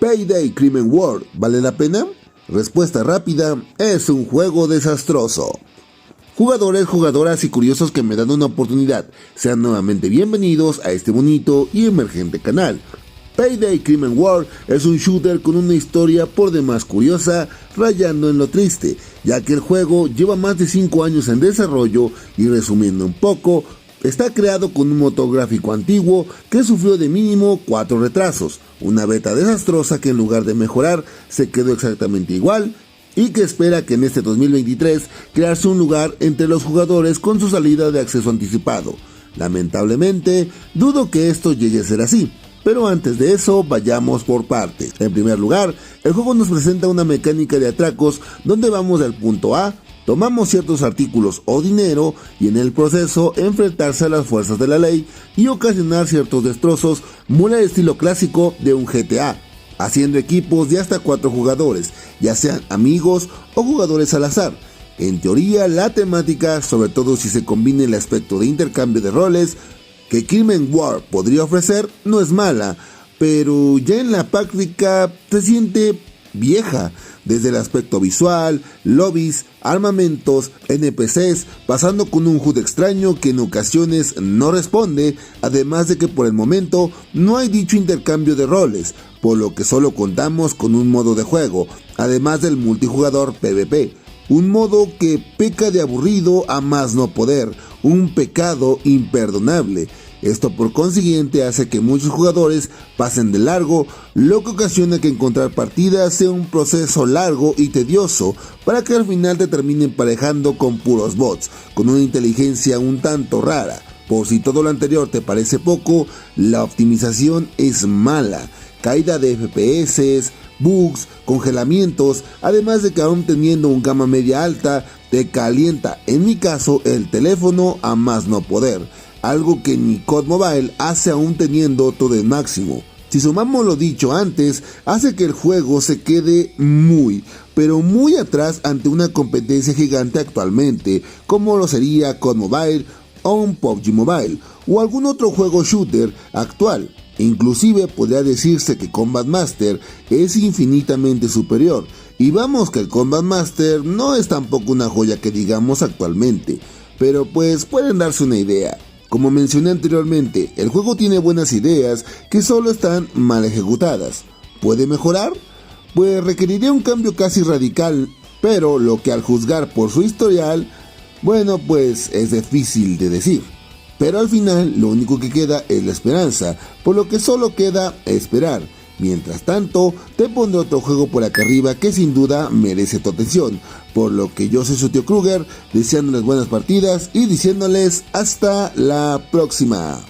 Payday Crime World, ¿vale la pena? Respuesta rápida, es un juego desastroso. Jugadores, jugadoras y curiosos que me dan una oportunidad, sean nuevamente bienvenidos a este bonito y emergente canal. Payday Crime World es un shooter con una historia por demás curiosa, rayando en lo triste, ya que el juego lleva más de 5 años en desarrollo y, resumiendo un poco, está creado con un motor gráfico antiguo que sufrió de mínimo 4 retrasos, una beta desastrosa que en lugar de mejorar se quedó exactamente igual y que espera que en este 2023 crearse un lugar entre los jugadores con su salida de acceso anticipado. Lamentablemente, dudo que esto llegue a ser así. Pero antes de eso, vayamos por partes. En primer lugar, el juego nos presenta una mecánica de atracos donde vamos del punto A, tomamos ciertos artículos o dinero y en el proceso enfrentarse a las fuerzas de la ley y ocasionar ciertos destrozos muy al estilo clásico de un GTA, haciendo equipos de hasta 4 jugadores, ya sean amigos o jugadores al azar. En teoría, la temática, sobre todo si se combina el aspecto de intercambio de roles que Crime World podría ofrecer, no es mala, pero ya en la práctica se siente vieja, desde el aspecto visual, lobbies, armamentos, NPCs, pasando con un HUD extraño que en ocasiones no responde, además de que por el momento no hay dicho intercambio de roles, por lo que solo contamos con un modo de juego, además del multijugador PvP, un modo que peca de aburrido a más no poder, un pecado imperdonable. Esto por consiguiente hace que muchos jugadores pasen de largo, lo que ocasiona que encontrar partidas sea un proceso largo y tedioso para que al final te terminen emparejando con puros bots, con una inteligencia un tanto rara. Por si todo lo anterior te parece poco, la optimización es mala, caída de FPS, bugs, congelamientos, además de que aún teniendo un gama media alta, te calienta, en mi caso, el teléfono a más no poder, algo que ni COD Mobile hace aún teniendo todo el máximo. Si sumamos lo dicho antes, hace que el juego se quede muy, pero muy atrás ante una competencia gigante actualmente, como lo sería COD Mobile o un PUBG Mobile, o algún otro juego shooter actual. Inclusive podría decirse que Combat Master es infinitamente superior, y vamos que el Combat Master no es tampoco una joya que digamos actualmente, pero pues pueden darse una idea. Como mencioné anteriormente, el juego tiene buenas ideas que solo están mal ejecutadas. ¿Puede mejorar? Pues requeriría un cambio casi radical, pero lo que al juzgar por su historial, bueno, pues es difícil de decir. Pero al final lo único que queda es la esperanza, por lo que solo queda esperar. Mientras tanto, te pondré otro juego por acá arriba que sin duda merece tu atención, por lo que yo soy su tío Kruger, deseándoles buenas partidas y diciéndoles hasta la próxima.